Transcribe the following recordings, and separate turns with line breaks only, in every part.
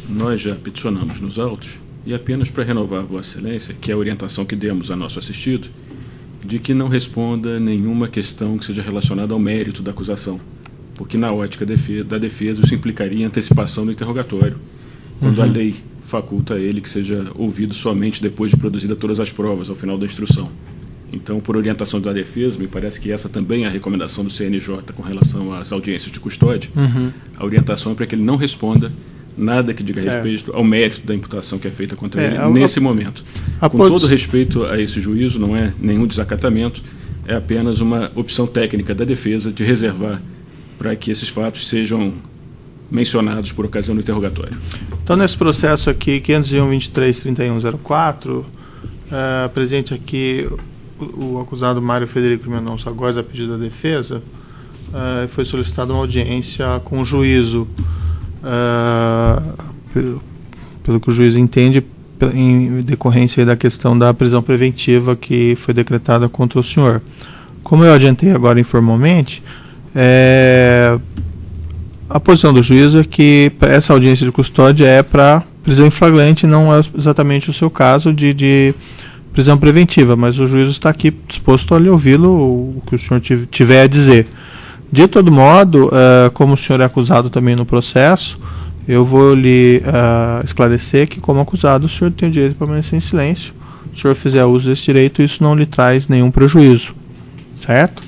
nós já peticionamos nos autos, e apenas para renovar Vossa Excelência, que é a orientação que demos a nosso assistido, de que não responda nenhuma questão que seja relacionada ao mérito da acusação, porque na ótica da defesa isso implicaria antecipação do interrogatório, quando a lei faculta a ele que seja ouvido somente depois de produzidas todas as provas, ao final da instrução. Então, por orientação da defesa, me parece que essa também é a recomendação do CNJ com relação às audiências de custódia. A orientação é para que ele não responda nada que diga respeito ao mérito da imputação que é feita contra ele nesse momento. Com todo respeito a esse juízo, não é nenhum desacatamento, é apenas uma opção técnica da defesa de reservar para que esses fatos sejam mencionados por ocasião do interrogatório.
Então, nesse processo aqui, 501.23.3104, presente aqui o acusado Mário Frederico Mendonça Góes, a pedido da defesa, foi solicitada uma audiência com o juízo, pelo que o juiz entende, em decorrência da questão da prisão preventiva que foi decretada contra o senhor. Como eu adiantei agora informalmente, a posição do juiz é que essa audiência de custódia é para prisão em flagrante, não é exatamente o seu caso de prisão preventiva, mas o juiz está aqui disposto a lhe ouvi-lo, o que o senhor tiver a dizer. De todo modo, como o senhor é acusado também no processo, eu vou lhe esclarecer que, como acusado, o senhor tem o direito de permanecer em silêncio. Se o senhor fizer uso desse direito, isso não lhe traz nenhum prejuízo, certo?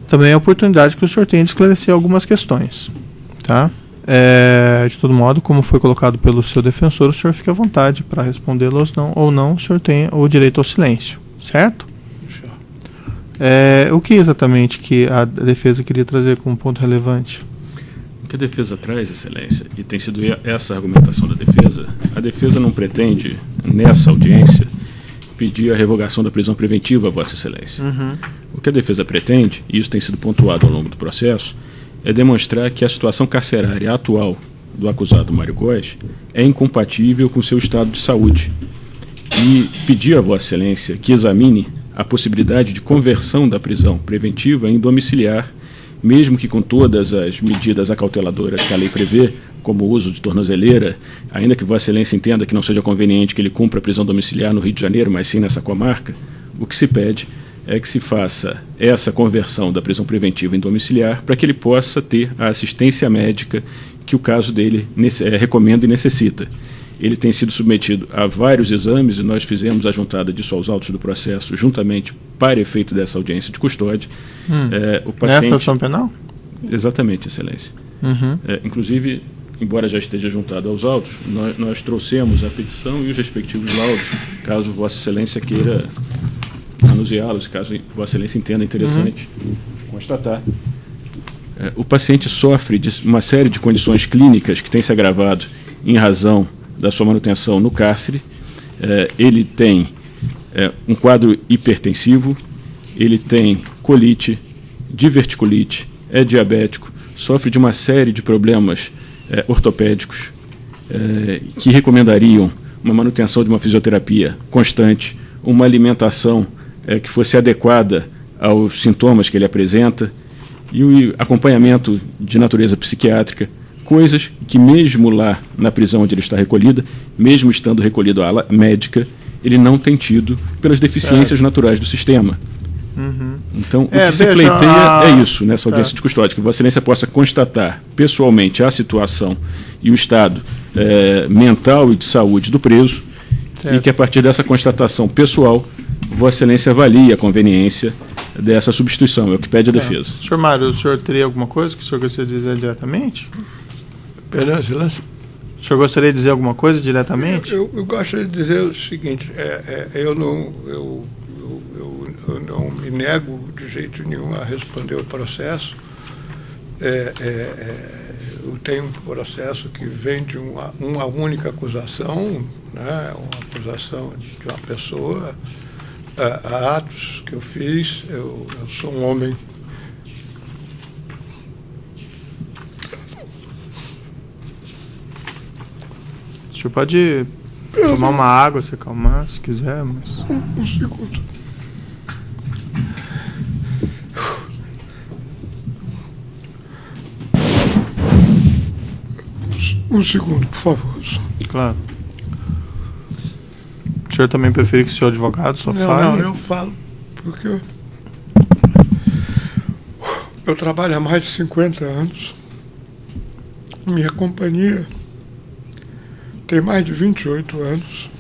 Também é a oportunidade que o senhor tem de esclarecer algumas questões, tá? De todo modo, como foi colocado pelo seu defensor, o senhor fica à vontade para respondê-los ou não, o senhor tem o direito ao silêncio, certo? O que exatamente que a defesa queria trazer como ponto relevante?
O que a defesa traz, Excelência, e tem sido essa a argumentação da defesa, a defesa não pretende, nessa audiência, pedir a revogação da prisão preventiva a Vossa Excelência. O que a defesa pretende, e isso tem sido pontuado ao longo do processo, é demonstrar que a situação carcerária atual do acusado Mário Góes é incompatível com seu estado de saúde e pedir a Vossa Excelência que examine a possibilidade de conversão da prisão preventiva em domiciliar, mesmo que com todas as medidas acauteladoras que a lei prevê, como o uso de tornozeleira, ainda que Vossa Excelência entenda que não seja conveniente que ele cumpra a prisão domiciliar no Rio de Janeiro, mas sim nessa comarca, o que se pede é que se faça essa conversão da prisão preventiva em domiciliar para que ele possa ter a assistência médica que o caso dele recomenda e necessita. Ele tem sido submetido a vários exames e nós fizemos a juntada disso aos autos do processo juntamente para efeito dessa audiência de custódia. O paciente...
Nessa ação penal?
Exatamente, Excelência. Inclusive, embora já esteja juntado aos autos, nós trouxemos a petição e os respectivos laudos, caso Vossa Excelência queira anunciá-los, caso Vossa Excelência entenda interessante constatar. O paciente sofre de uma série de condições clínicas que têm se agravado em razão da sua manutenção no cárcere. Ele tem um quadro hipertensivo, ele tem colite, diverticulite, é diabético, sofre de uma série de problemas ortopédicos que recomendariam uma manutenção de uma fisioterapia constante, uma alimentação que fosse adequada aos sintomas que ele apresenta e o acompanhamento de natureza psiquiátrica, coisas que mesmo lá na prisão onde ele está recolhido, mesmo estando recolhido à ala médica, ele não tem tido pelas deficiências naturais do sistema. Então, o que se pleiteia é isso, nessa audiência de custódia, que Vossa Excelência possa constatar pessoalmente a situação e o estado mental e de saúde do preso, e que a partir dessa constatação pessoal, Vossa Excelência avalie a conveniência dessa substituição, é o que pede a defesa.
Senhor Mário, o senhor teria alguma coisa que o senhor gostaria de dizer diretamente?
Perdão, Excelência?
O senhor gostaria de dizer alguma coisa diretamente?
Eu gostaria de dizer o seguinte, eu não me nego de jeito nenhum a responder o processo. Eu tenho um processo que vem de uma única acusação, né, uma acusação de uma pessoa, a atos que eu fiz. Eu sou um homem...
O senhor pode tomar uma água, se acalmar, se quiser, mas...
Um segundo. Um segundo, por favor.
Claro. O senhor também prefere que o seu advogado só fale?
Não, eu falo, porque eu trabalho há mais de 50 anos. Minha companhia tem mais de 28 anos.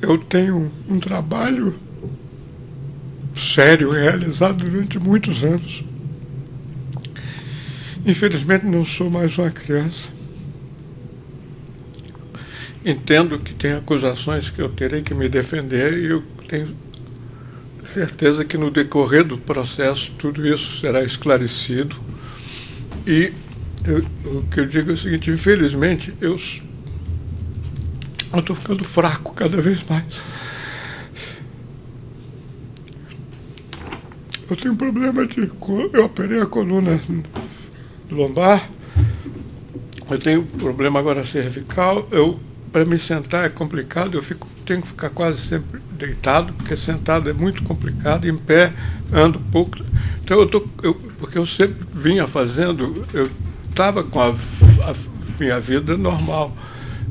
Eu tenho um trabalho sério realizado durante muitos anos. Infelizmente não sou mais uma criança. Entendo que tem acusações que eu terei que me defender e eu tenho certeza que no decorrer do processo tudo isso será esclarecido. E o que eu digo é o seguinte: infelizmente eu estou ficando fraco cada vez mais. Eu tenho um problema eu operei a coluna lombar, eu tenho problema agora cervical, para me sentar é complicado, tenho que ficar quase sempre deitado, porque sentado é muito complicado, em pé ando pouco. Então porque eu sempre vinha fazendo, eu estava com a minha vida normal.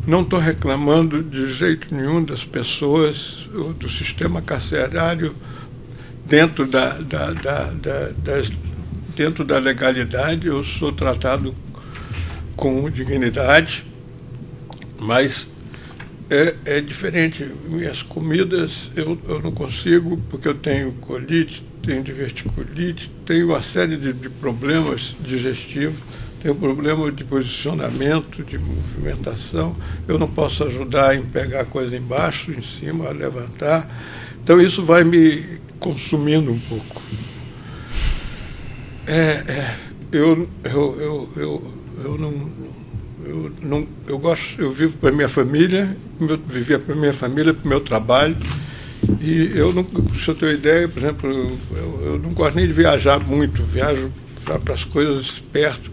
Não estou reclamando de jeito nenhum das pessoas, do sistema carcerário dentro dentro da legalidade. Eu sou tratado com dignidade, mas é diferente. Minhas comidas eu não consigo, porque eu tenho colite, tenho diverticulite, tenho uma série de problemas digestivos, tenho problema de posicionamento, de movimentação. Eu não posso ajudar em pegar coisa embaixo, em cima, a levantar. Então isso vai me consumindo um pouco. Eu vivo para minha família, vivia para minha família, para o meu trabalho, e se eu tenho ideia, por exemplo, eu não gosto nem de viajar muito, viajo para as coisas perto.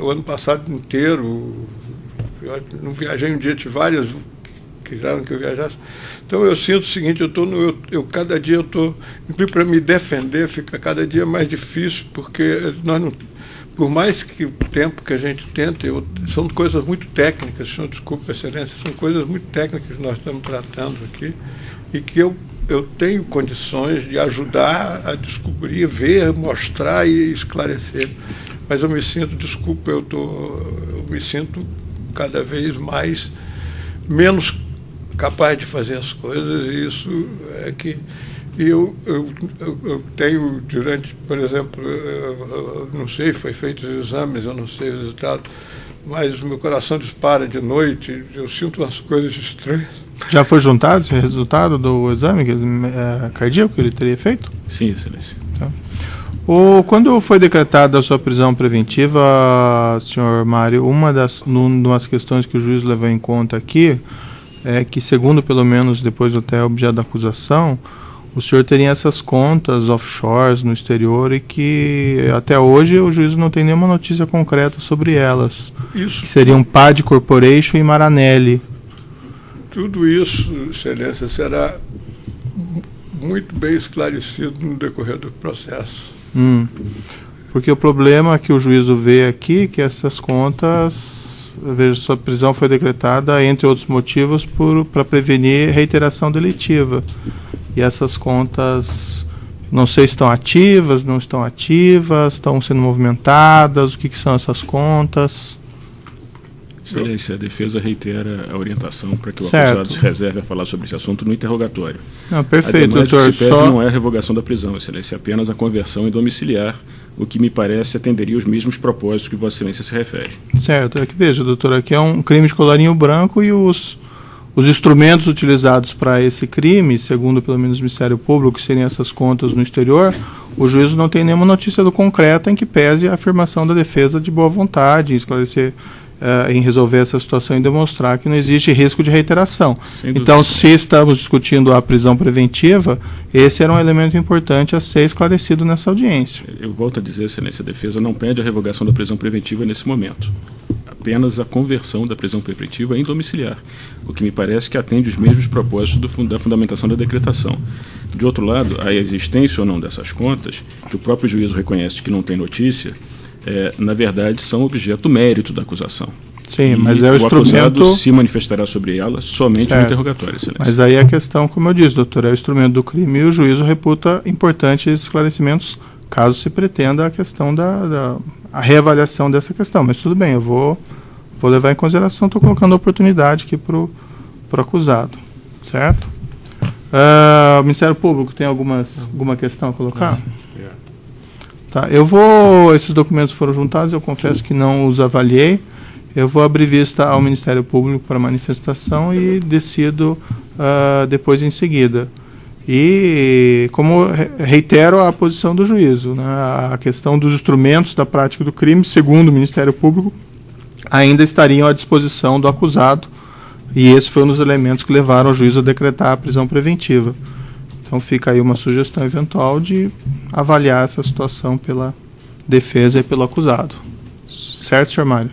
O ano passado inteiro eu não viajei um dia, tive várias que quiseram que eu viajasse. Então eu sinto o seguinte: cada dia eu estou, para me defender fica cada dia mais difícil, porque nós não, por mais que o tempo que a gente tenta, são coisas muito técnicas, senhor, desculpa, excelência, são coisas muito técnicas que nós estamos tratando aqui, e que eu tenho condições de ajudar a descobrir, ver, mostrar e esclarecer. Mas eu me sinto, desculpa, eu me sinto cada vez menos capaz de fazer as coisas, e isso é que eu tenho, por exemplo, eu não sei, foi feito os exames, eu não sei o resultado, mas o meu coração dispara de noite, eu sinto umas coisas estranhas.
Já foi juntado esse resultado do exame cardíaco que ele teria feito?
Sim, excelência.
Tá. Quando foi decretada a sua prisão preventiva, senhor Mário, uma das questões que o juiz levou em conta aqui é que, segundo pelo menos depois até objeto da acusação, o senhor teria essas contas offshores no exterior e que até hoje o juiz não tem nenhuma notícia concreta sobre elas.
Isso.
Que seriam PAD Corporation e Maranelli.
Tudo isso, excelência, será muito bem esclarecido no decorrer do processo.
Porque o problema que o juízo vê aqui é que essas contas, veja, sua prisão foi decretada, entre outros motivos, para prevenir reiteração delitiva. E essas contas, não sei se estão ativas, não estão ativas, estão sendo movimentadas, o que são essas contas?
Excelência, a defesa reitera a orientação para que o acusado se reserve a falar sobre esse assunto no interrogatório.
Não, perfeito, doutor.
O que se pede não é a revogação da prisão, excelência, apenas a conversão em domiciliar, o que me parece atenderia os mesmos propósitos que vossa excelência se refere.
Certo, é que veja, doutor, aqui é um crime de colarinho branco e os instrumentos utilizados para esse crime, segundo pelo menos o Ministério Público, que seriam essas contas no exterior, o juízo não tem nenhuma notícia do concreto em que pese a afirmação da defesa de boa vontade, em esclarecer, em resolver essa situação e demonstrar que não existe risco de reiteração. Então, se estamos discutindo a prisão preventiva, esse era um elemento importante a ser esclarecido nessa audiência.
Eu volto a dizer, excelência, a defesa não pede a revogação da prisão preventiva nesse momento. Apenas a conversão da prisão preventiva em domiciliar, o que me parece que atende os mesmos propósitos da fundamentação da decretação. De outro lado, a existência ou não dessas contas, que o próprio juízo reconhece que não tem notícia, na verdade, são objeto do mérito da acusação.
Sim, mas é o instrumento...
acusado se manifestará sobre ela somente
certo.
no interrogatório, Excelência.
Mas aí a questão, como eu disse, doutor, é o instrumento do crime e o juízo reputa importantes esclarecimentos caso se pretenda a questão a reavaliação dessa questão. Mas tudo bem, eu vou levar em consideração, estou colocando a oportunidade aqui para o acusado, certo? O Ministério Público tem alguma questão a colocar? Tá, esses documentos foram juntados, eu confesso que não os avaliei. Eu vou abrir vista ao Ministério Público para manifestação e decido depois em seguida. E, como reitero a posição do juízo, né, a questão dos instrumentos da prática do crime, segundo o Ministério Público, ainda estariam à disposição do acusado, e esse foi um dos elementos que levaram o juízo a decretar a prisão preventiva. Então fica aí uma sugestão eventual de avaliar essa situação pela defesa e pelo acusado. Certo, senhor Mário?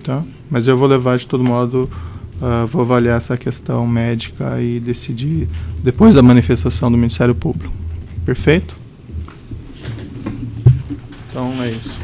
Tá? Mas eu vou levar de todo modo, vou avaliar essa questão médica e decidir depois da manifestação do Ministério Público. Perfeito? Então é isso.